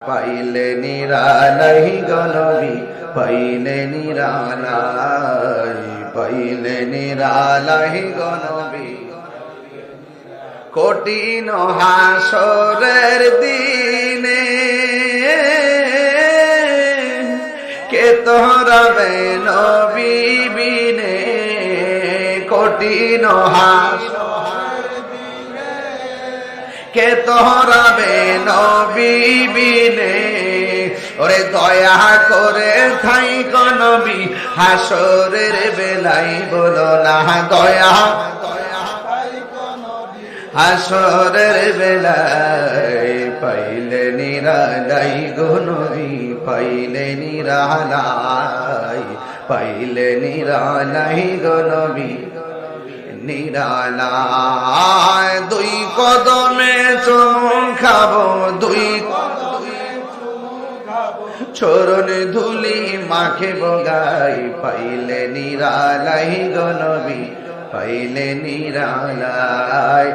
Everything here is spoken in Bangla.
পাইলে নিরালাই গনবী পাইলে নিরালাই পাইলে নিরালাই গনবী কঠিন হাসরের দিনে কে তোরাবে নবী বিনে কঠিন কে তোরাবে নবী বিনে ওরে দয়া করে থাইক নবী হাসরের বেলায় বলো না দয়া হাসরের বেলায় পাইলে নিরালাই গো নবী পাইলে নিরালাই পাইলে নিরালাই গো নবী নিরালায় দুই কদমে চুমু খাবো দুই চরণ ধুলি মাখে বগাই পাইলে নিরালাই গো নবী পাইলে নিরালাই।